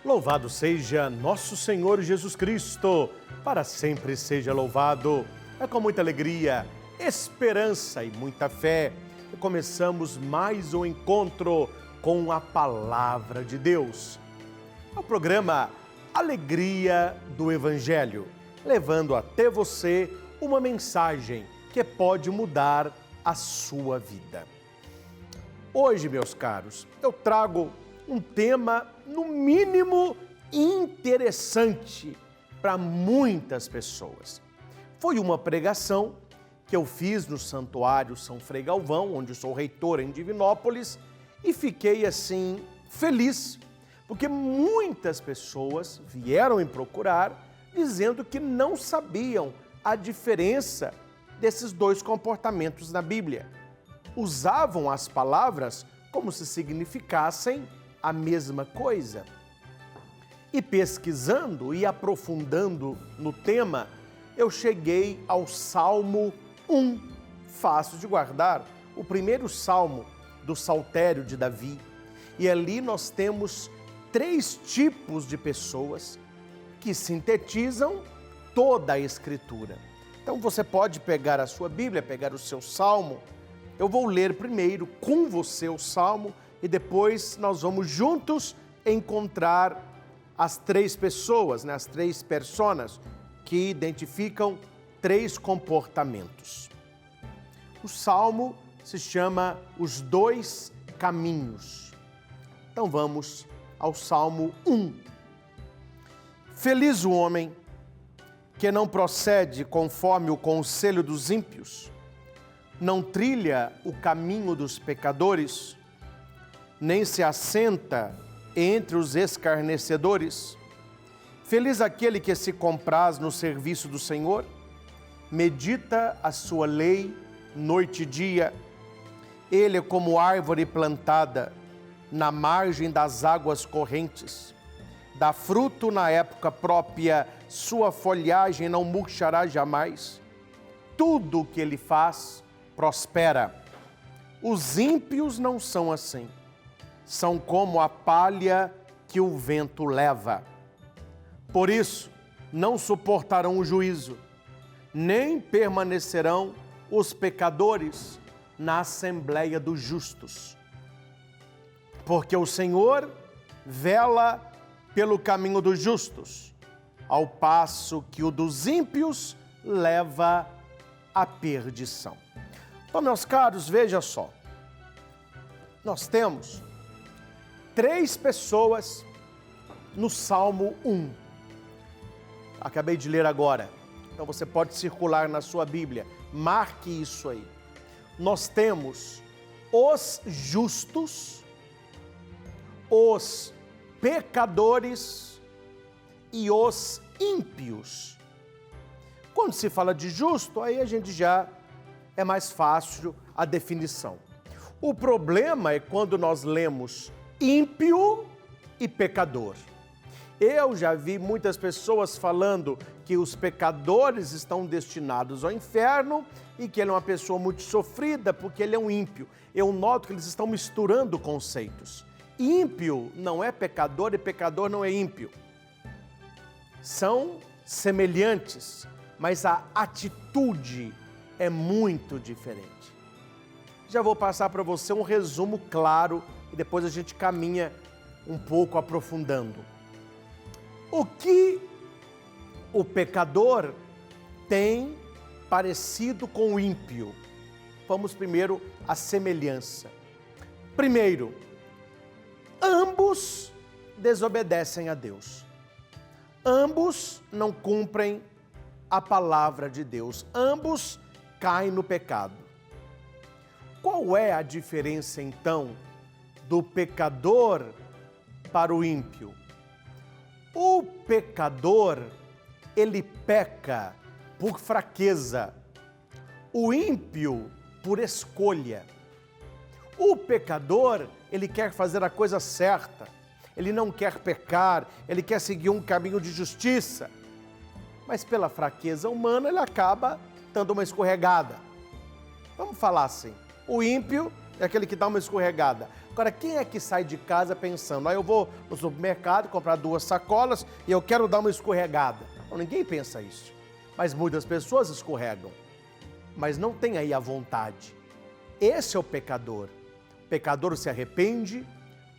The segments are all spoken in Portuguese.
Louvado seja nosso Senhor Jesus Cristo, para sempre seja louvado. É com muita alegria, esperança e muita fé que começamos mais um encontro com a Palavra de Deus. É o programa Alegria do Evangelho, levando até você uma mensagem que pode mudar a sua vida. Hoje, meus caros, eu trago um tema, no mínimo, interessante para muitas pessoas. Foi uma pregação que eu fiz no Santuário São Frei Galvão, onde eu sou reitor em Divinópolis, e fiquei assim feliz, porque muitas pessoas vieram me procurar dizendo que não sabiam a diferença desses dois comportamentos na Bíblia. Usavam as palavras como se significassem a mesma coisa. E pesquisando e aprofundando no tema, eu cheguei ao Salmo 1, fácil de guardar, o primeiro salmo do Saltério de Davi. E ali nós temos 3 tipos de pessoas que sintetizam toda a Escritura. Então você pode pegar a sua Bíblia, pegar o seu salmo. Eu vou ler primeiro com você o salmo e depois nós vamos juntos encontrar as 3 pessoas, as 3 personas que identificam 3 comportamentos. O salmo se chama Os Dois Caminhos. Então vamos ao Salmo 1. Feliz o homem que não procede conforme o conselho dos ímpios, não trilha o caminho dos pecadores, nem se assenta entre os escarnecedores. Feliz aquele que se compraz no serviço do Senhor, medita a sua lei noite e dia. Ele é como árvore plantada na margem das águas correntes. Dá fruto na época própria, sua folhagem não murchará jamais. Tudo o que ele faz prospera. Os ímpios não são assim. São como a palha que o vento leva. Por isso, não suportarão o juízo, nem permanecerão os pecadores na assembleia dos justos. Porque o Senhor vela pelo caminho dos justos, ao passo que o dos ímpios leva à perdição. Então, meus caros, veja só. Nós temos 3 pessoas no Salmo 1. Acabei de ler agora. Então você pode circular na sua Bíblia. Marque isso aí. Nós temos os justos, os pecadores e os ímpios. Quando se fala de justo, aí a gente já é mais fácil a definição. O problema é quando nós lemos ímpio e pecador. Eu já vi muitas pessoas falando que os pecadores estão destinados ao inferno e que ele é uma pessoa muito sofrida porque ele é um ímpio. Eu noto que eles estão misturando conceitos. Ímpio não é pecador e pecador não é ímpio. São semelhantes, mas a atitude é muito diferente. Já vou passar para você um resumo claro e depois a gente caminha um pouco aprofundando. O que o pecador tem parecido com o ímpio? Vamos primeiro à semelhança. Primeiro, ambos desobedecem a Deus. Ambos não cumprem a palavra de Deus. Ambos caem no pecado. Qual é a diferença, então, do pecador para o ímpio? O pecador, ele peca por fraqueza. O ímpio, por escolha. O pecador, ele quer fazer a coisa certa. Ele não quer pecar, ele quer seguir um caminho de justiça. Mas pela fraqueza humana, ele acaba dando uma escorregada. Vamos falar assim, o ímpio é aquele que dá uma escorregada. Agora, quem é que sai de casa pensando, eu vou no supermercado comprar 2 sacolas e eu quero dar uma escorregada? Não, ninguém pensa isso. Mas muitas pessoas escorregam, mas não tem aí a vontade. Esse é o pecador. O pecador se arrepende,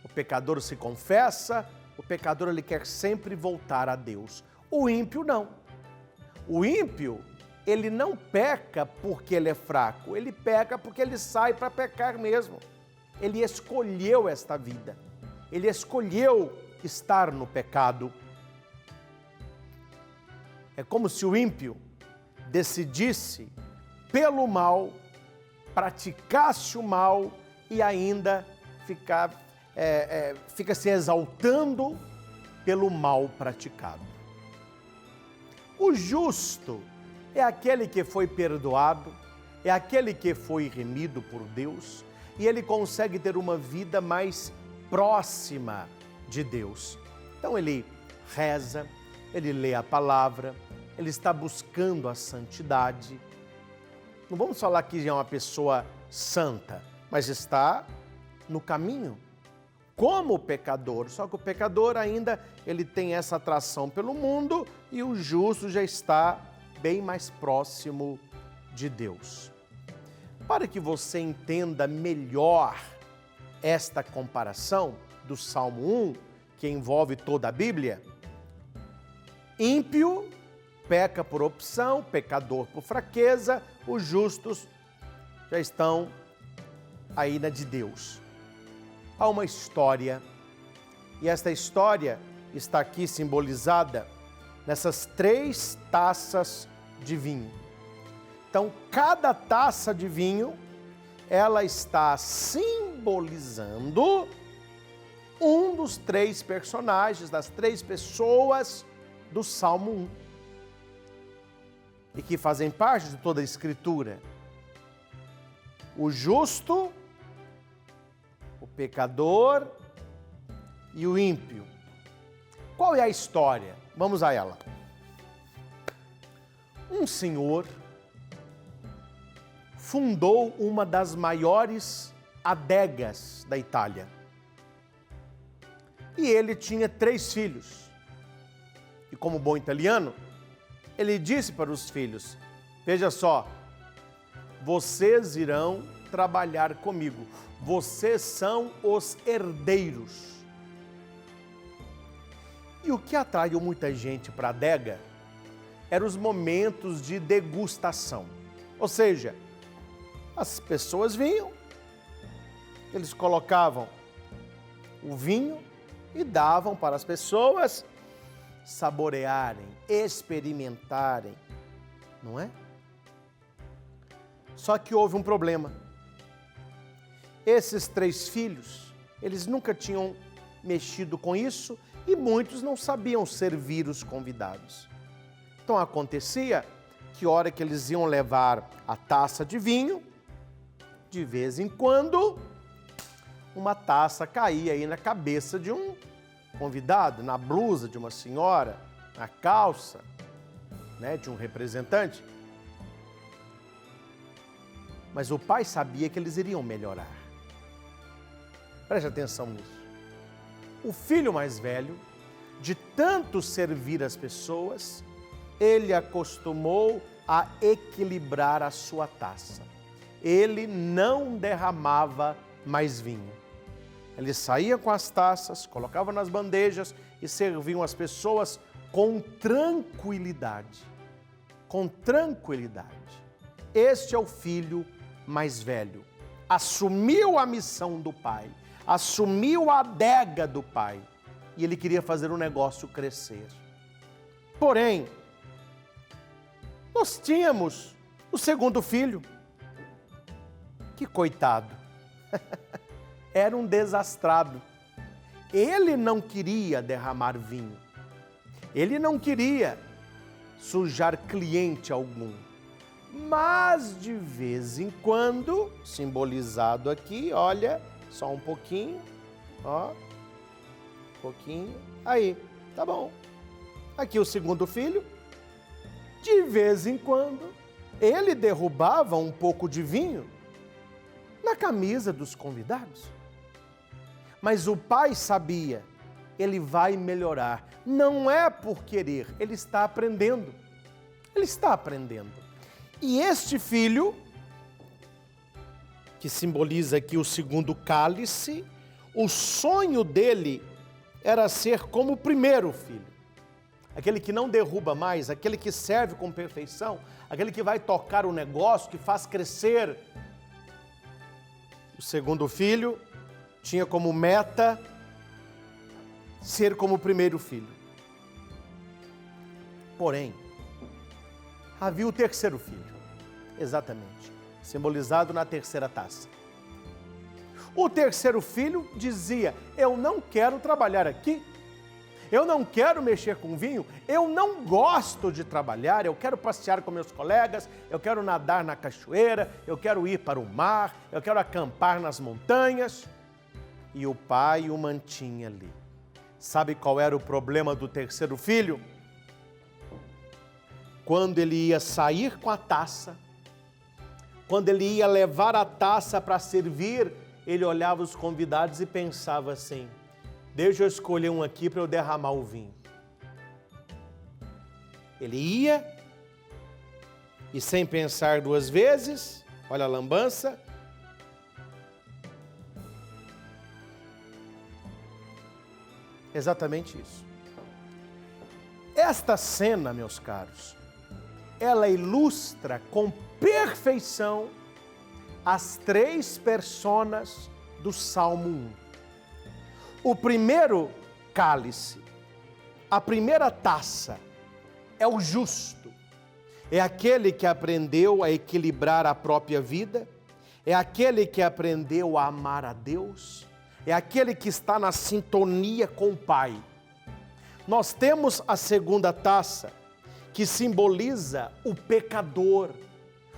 o pecador se confessa, o pecador ele quer sempre voltar a Deus. O ímpio não. O ímpio, ele não peca porque ele é fraco, ele peca porque ele sai para pecar mesmo. Ele escolheu esta vida, ele escolheu estar no pecado. É como se o ímpio decidisse, pelo mal, praticasse o mal e ainda fica se exaltando pelo mal praticado. O justo é aquele que foi perdoado, é aquele que foi remido por Deus e ele consegue ter uma vida mais próxima de Deus. Então ele reza, ele lê a palavra, ele está buscando a santidade. Não vamos falar que é uma pessoa santa, mas está no caminho, como o pecador. Só que o pecador ainda ele tem essa atração pelo mundo e o justo já está bem mais próximo de Deus. Para que você entenda melhor esta comparação do Salmo 1, que envolve toda a Bíblia, ímpio peca por opção, pecador por fraqueza, os justos já estão aí na de Deus. Há uma história, e esta história está aqui simbolizada nessas 3 taças de vinho. Então, cada taça de vinho, ela está simbolizando um dos 3 personagens, das 3 pessoas do Salmo 1. E que fazem parte de toda a Escritura. O justo, o pecador e o ímpio. Qual é a história? Vamos a ela. Um senhor fundou uma das maiores adegas da Itália. E ele tinha 3 filhos. E como bom italiano, ele disse para os filhos, veja só, vocês irão trabalhar comigo, vocês são os herdeiros. E o que atraiu muita gente para a adega eram os momentos de degustação. Ou seja, as pessoas vinham, eles colocavam o vinho e davam para as pessoas saborearem, experimentarem, não é? Só que houve um problema. Esses 3 filhos, eles nunca tinham mexido com isso e muitos não sabiam servir os convidados. Então acontecia que a hora que eles iam levar a taça de vinho, de vez em quando, uma taça caía aí na cabeça de um convidado, na blusa de uma senhora, na calça, né, de um representante. Mas o pai sabia que eles iriam melhorar. Preste atenção nisso. O filho mais velho, de tanto servir as pessoas, ele acostumou a equilibrar a sua taça. Ele não derramava mais vinho. Ele saía com as taças, colocava nas bandejas e serviam as pessoas com tranquilidade. Com tranquilidade. Este é o filho mais velho. Assumiu a missão do pai, assumiu a adega do pai e ele queria fazer o negócio crescer. Porém, nós tínhamos o segundo filho. Que coitado. Era um desastrado. Ele não queria derramar vinho. Ele não queria sujar cliente algum. Mas de vez em quando, simbolizado aqui, olha, só um pouquinho, ó, um pouquinho, aí, tá bom. Aqui o segundo filho, de vez em quando, ele derrubava um pouco de vinho na camisa dos convidados. Mas o pai sabia, ele vai melhorar. Não é por querer, ele está aprendendo. Ele está aprendendo. E este filho, que simboliza aqui o segundo cálice, o sonho dele era ser como o primeiro filho. Aquele que não derruba mais, aquele que serve com perfeição, aquele que vai tocar o negócio, que faz crescer. O segundo filho tinha como meta ser como o primeiro filho. Porém, havia o terceiro filho, exatamente, simbolizado na terceira taça. O terceiro filho dizia: eu não quero trabalhar aqui, eu não quero mexer com vinho, eu não gosto de trabalhar, eu quero passear com meus colegas, eu quero nadar na cachoeira, eu quero ir para o mar, eu quero acampar nas montanhas. E o pai o mantinha ali. Sabe qual era o problema do terceiro filho? Quando ele ia sair com a taça, quando ele ia levar a taça para servir, ele olhava os convidados e pensava assim: deixa eu escolher um aqui para eu derramar o vinho. Ele ia e, sem pensar duas vezes, olha a lambança, exatamente isso. Esta cena, meus caros, ela ilustra com perfeição as três personas do Salmo 1. O primeiro cálice, a primeira taça, é o justo. É aquele que aprendeu a equilibrar a própria vida, é aquele que aprendeu a amar a Deus, é aquele que está na sintonia com o Pai. Nós temos a segunda taça, que simboliza o pecador.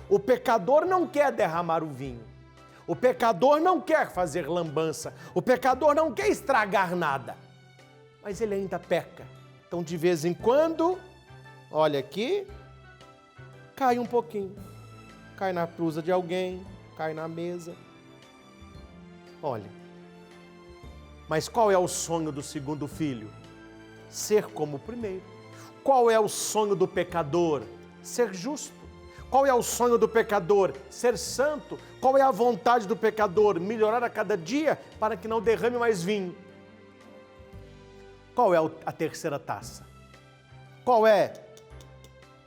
O pecador não quer derramar o vinho. O pecador não quer fazer lambança. O pecador não quer estragar nada. Mas ele ainda peca. Então, de vez em quando, olha aqui, cai um pouquinho. Cai na blusa de alguém, cai na mesa. Olha. Mas qual é o sonho do segundo filho? Ser como o primeiro. Qual é o sonho do pecador? Ser justo. Qual é o sonho do pecador? Ser santo. Qual é a vontade do pecador? Melhorar a cada dia para que não derrame mais vinho. Qual é a terceira taça? Qual é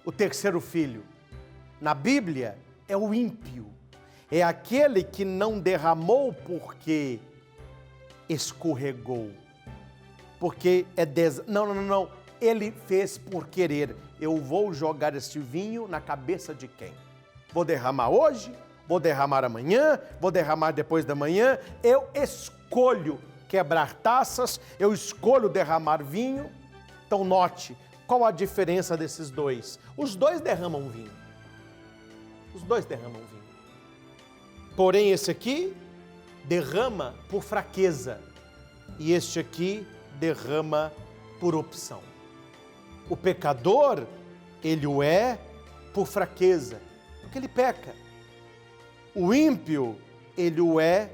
o terceiro filho? Na Bíblia, é o ímpio. É aquele que não derramou porque escorregou. Porque não. Ele fez por querer. Eu vou jogar este vinho na cabeça de quem? Vou derramar hoje? Vou derramar amanhã? Vou derramar depois da manhã? Eu escolho quebrar taças, eu escolho derramar vinho. Então note, qual a diferença desses dois? Os dois derramam vinho. Os dois derramam vinho. Porém, esse aqui derrama por fraqueza. E este aqui derrama por opção. O pecador, ele o é por fraqueza, porque ele peca. O ímpio, ele o é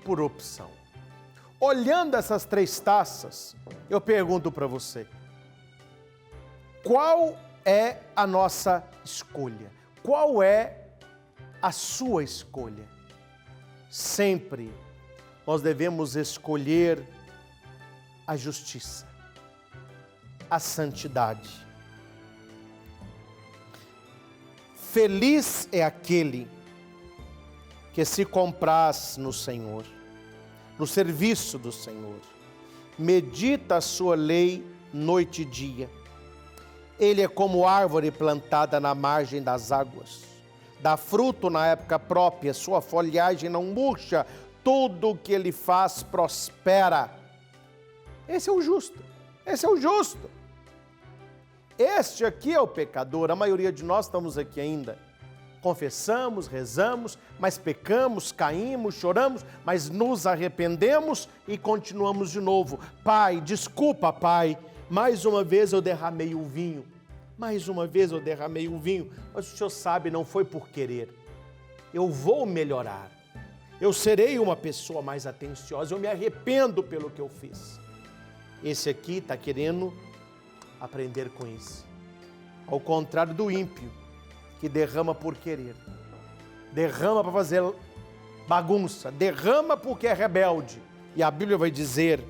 por opção. Olhando essas três taças, eu pergunto para você: qual é a nossa escolha? Qual é a sua escolha? Sempre nós devemos escolher a justiça, a santidade. Feliz é aquele que se compraz no Senhor, no serviço do Senhor, medita a sua lei noite e dia. Ele é como árvore plantada na margem das águas, dá fruto na época própria, sua folhagem não murcha, tudo o que ele faz prospera. Esse é o justo, esse é o justo. Este aqui é o pecador. A maioria de nós estamos aqui ainda. Confessamos, rezamos, mas pecamos, caímos, choramos, mas nos arrependemos e continuamos de novo. Pai, desculpa, Pai, mais uma vez eu derramei o vinho. Mais uma vez eu derramei o vinho, mas o Senhor sabe, não foi por querer. Eu vou melhorar. eu serei uma pessoa mais atenciosa, eu me arrependo pelo que eu fiz. Esse aqui está querendo aprender com isso. Ao contrário do ímpio, que derrama por querer, derrama para fazer bagunça, derrama porque é rebelde. E a Bíblia vai dizer,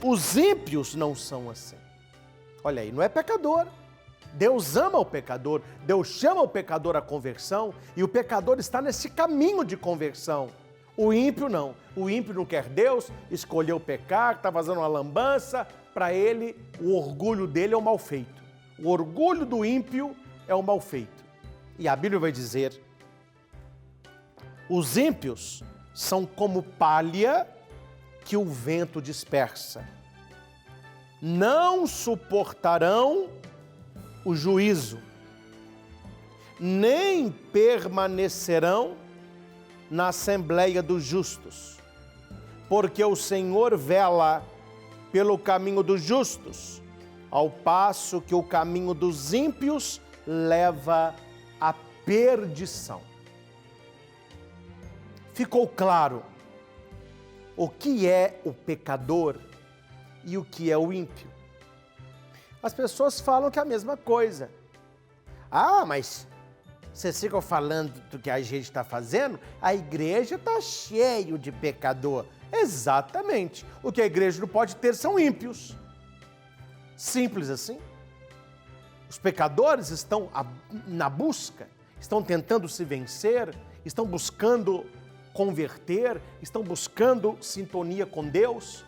os ímpios não são assim. Olha aí, não é pecador. Deus ama o pecador, Deus chama o pecador à conversão e o pecador está nesse caminho de conversão. O ímpio não. O ímpio não quer Deus, escolheu pecar, está fazendo uma lambança. Para ele, o orgulho dele é o mal feito. O orgulho do ímpio é o mal feito. E a Bíblia vai dizer, os ímpios são como palha que o vento dispersa. Não suportarão o juízo, nem permanecerão na assembleia dos justos, porque o Senhor vela pelo caminho dos justos, ao passo que o caminho dos ímpios leva à perdição. Ficou claro o que é o pecador e o que é o ímpio. As pessoas falam que é a mesma coisa. Ah, mas vocês ficam falando do que a gente está fazendo? A igreja está cheia de pecador. Exatamente. O que a igreja não pode ter são ímpios. Simples assim. Os pecadores estão na busca, estão tentando se vencer, estão buscando converter, estão buscando sintonia com Deus.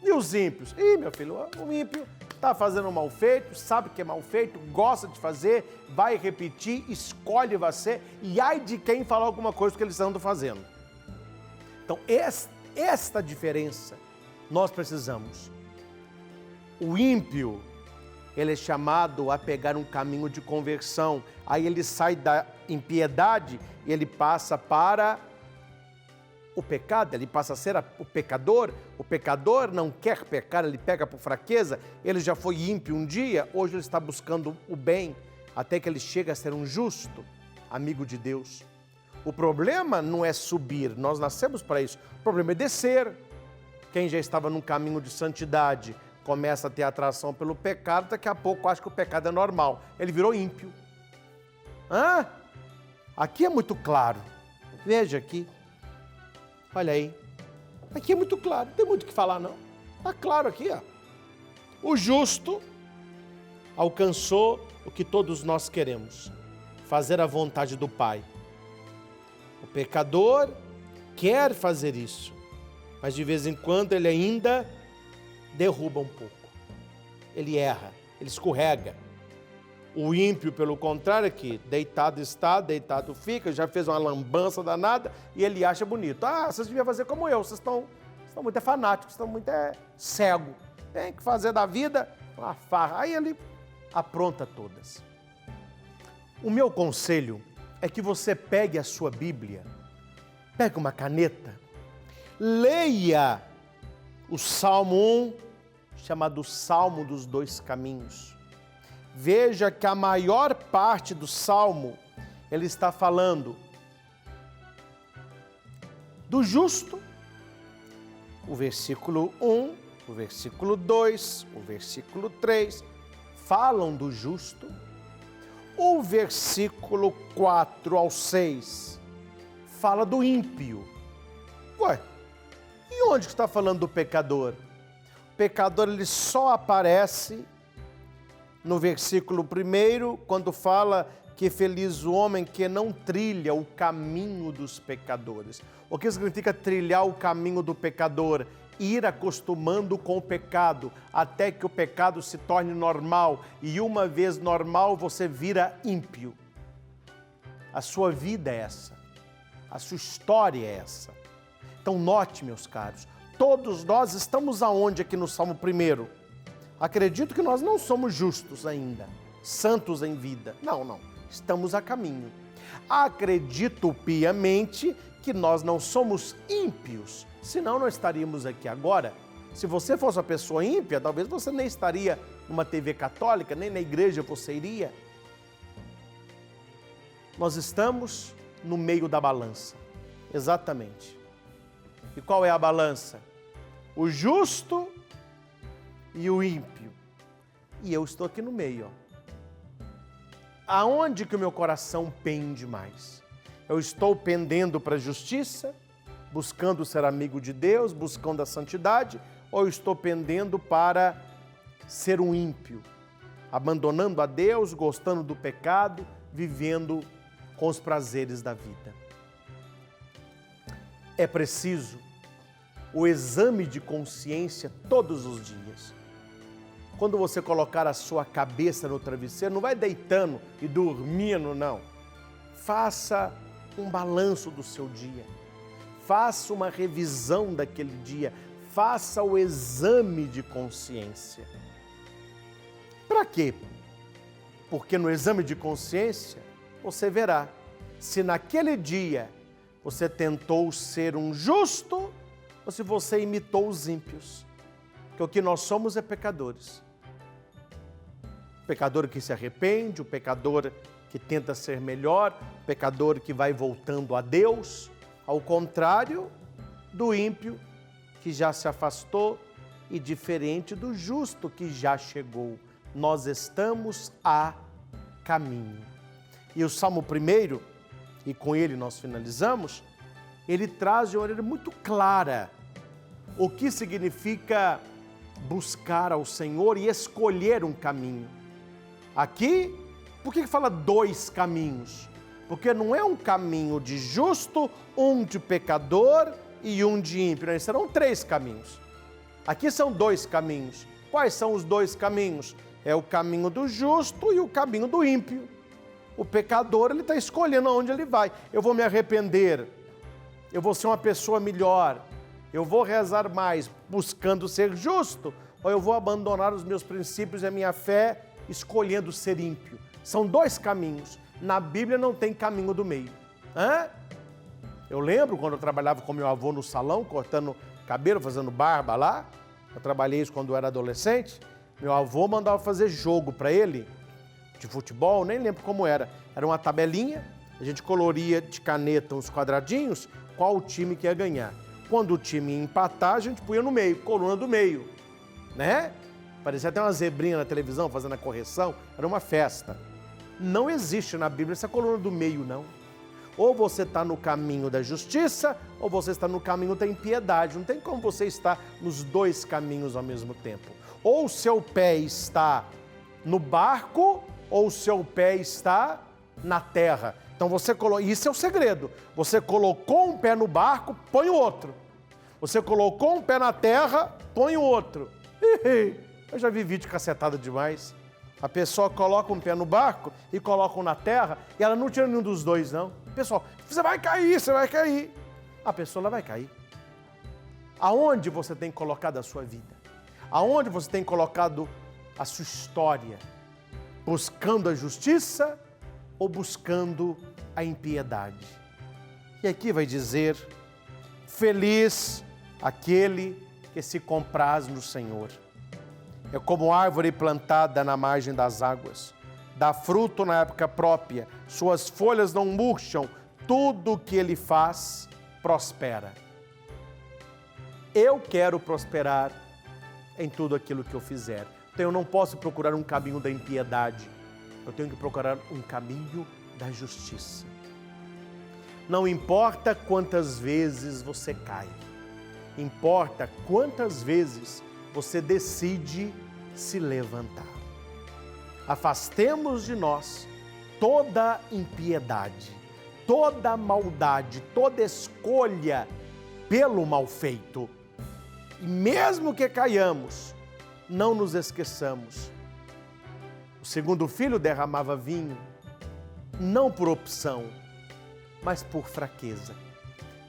E os ímpios? Ih, meu filho, o ímpio está fazendo mal feito, sabe que é mal feito, gosta de fazer, vai repetir, escolhe você, e ai de quem falar alguma coisa que eles andam fazendo. Então, esta diferença nós precisamos. O ímpio, ele é chamado a pegar um caminho de conversão, aí ele sai da impiedade e ele passa para o pecado, ele passa a ser o pecador não quer pecar, ele peca por fraqueza, ele já foi ímpio um dia, hoje ele está buscando o bem, até que ele chega a ser um justo, amigo de Deus. O problema não é subir, nós nascemos para isso, o problema é descer. Quem já estava num caminho de santidade, começa a ter atração pelo pecado, daqui a pouco acha que o pecado é normal, ele virou ímpio. Aqui é muito claro, veja aqui. Olha aí, aqui é muito claro, não tem muito o que falar não. Está claro aqui, ó. O justo alcançou o que todos nós queremos, fazer a vontade do Pai. O pecador quer fazer isso, mas de vez em quando ele ainda derruba um pouco. Ele erra, ele escorrega. O ímpio, pelo contrário, aqui, deitado está, deitado fica, já fez uma lambança danada e ele acha bonito. Ah, vocês deviam fazer como eu, vocês estão muito fanáticos, estão muito cego. Tem que fazer da vida uma farra. Aí ele apronta todas. O meu conselho é que você pegue a sua Bíblia, pegue uma caneta, leia o Salmo 1, chamado Salmo dos Dois Caminhos. Veja que a maior parte do Salmo, ele está falando do justo, o versículo 1, o versículo 2, o versículo 3, falam do justo. O versículo 4 ao 6 fala do ímpio. Ué, e onde está falando do pecador? O pecador ele só aparece no versículo 1, quando fala que feliz o homem que não trilha o caminho dos pecadores. O que significa trilhar o caminho do pecador? Ir acostumando com o pecado, até que o pecado se torne normal, e uma vez normal você vira ímpio. A sua vida é essa, a sua história é essa. Então note, meus caros, todos nós estamos aonde aqui no Salmo 1? Acredito que nós não somos justos ainda, santos em vida. Não, estamos a caminho. Acredito piamente que nós não somos ímpios, senão não estaríamos aqui agora. Se você fosse uma pessoa ímpia, talvez você nem estaria numa TV católica, nem na igreja você iria. Nós estamos no meio da balança, Exatamente. E qual é a balança? O justo e o ímpio. E eu estou aqui no meio, ó. Aonde que o meu coração pende mais? Eu estou pendendo para a justiça, buscando ser amigo de Deus, buscando a santidade, ou eu estou pendendo para ser um ímpio, abandonando a Deus, gostando do pecado, vivendo com os prazeres da vida? É preciso o exame de consciência todos os dias. Quando você colocar a sua cabeça no travesseiro, não vai deitando e dormindo, não. Faça um balanço do seu dia. Faça uma revisão daquele dia. Faça o exame de consciência. Para quê? Porque no exame de consciência, você verá se naquele dia você tentou ser um justo ou se você imitou os ímpios. Porque o que nós somos é pecadores. O pecador que se arrepende, o pecador que tenta ser melhor, o pecador que vai voltando a Deus, ao contrário do ímpio que já se afastou e diferente do justo que já chegou. Nós estamos a caminho. E o Salmo 1, e com ele nós finalizamos, ele traz de uma maneira muito clara o que significa buscar ao Senhor e escolher um caminho. Aqui, por que fala dois caminhos? Porque não é um caminho de justo, um de pecador e um de ímpio. Não, serão 3 caminhos. Aqui são 2 caminhos. Quais são os 2 caminhos? É o caminho do justo e o caminho do ímpio. O pecador, ele está escolhendo aonde ele vai. Eu vou me arrepender, eu vou ser uma pessoa melhor, eu vou rezar mais buscando ser justo, ou eu vou abandonar os meus princípios e a minha fé escolhendo ser ímpio. São 2 caminhos. Na Bíblia não tem caminho do meio. Eu lembro quando eu trabalhava com meu avô no salão, cortando cabelo, fazendo barba lá. Eu trabalhei isso quando eu era adolescente. Meu avô mandava fazer jogo para ele, de futebol, nem lembro como era. Era uma tabelinha, a gente coloria de caneta uns quadradinhos, qual o time que ia ganhar. Quando o time ia empatar, a gente punha no meio, coluna do meio, né? Parecia até uma zebrinha na televisão fazendo a correção, era uma festa. Não existe na Bíblia essa coluna do meio, não. Ou você está no caminho da justiça, ou você está no caminho da impiedade. Não tem como você estar nos 2 caminhos ao mesmo tempo. Ou o seu pé está no barco, ou o seu pé está na terra. Então você colocou, isso é o segredo. Você colocou um pé no barco, põe o outro. Você colocou um pé na terra, põe o outro. Eu já vi vídeo cacetada demais. A pessoa coloca um pé no barco e coloca um na terra e ela não tira nenhum dos 2, não. Pessoal, você vai cair, você vai cair. A pessoa ela vai cair. Aonde você tem colocado a sua vida? Aonde você tem colocado a sua história? Buscando a justiça ou buscando a impiedade? E aqui vai dizer, feliz aquele que se compraz no Senhor. É como árvore plantada na margem das águas, dá fruto na época própria, suas folhas não murcham, tudo o que ele faz prospera. Eu quero prosperar em tudo aquilo que eu fizer. Então eu não posso procurar um caminho da impiedade, eu tenho que procurar um caminho da justiça. Não importa quantas vezes você cai, importa quantas vezes você decide se levantar. Afastemos de nós toda impiedade, toda maldade, toda escolha pelo mal feito. E mesmo que caiamos, não nos esqueçamos. O segundo filho derramava vinho, não por opção, mas por fraqueza.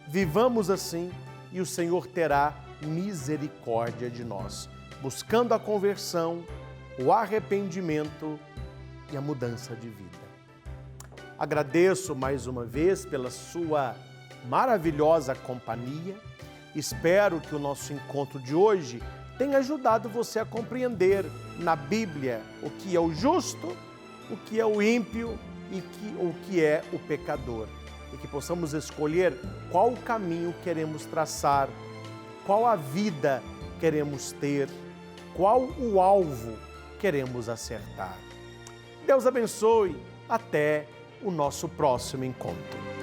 Vivamos assim e o Senhor terá misericórdia de nós, buscando a conversão, o arrependimento e a mudança de vida. Agradeço mais uma vez pela sua maravilhosa companhia. Espero que o nosso encontro de hoje tenha ajudado você a compreender na Bíblia o que é o justo, o que é o ímpio e o que é o pecador. e que possamos escolher qual caminho queremos traçar, qual a vida queremos ter, qual o alvo queremos acertar. Deus abençoe. Até o nosso próximo encontro.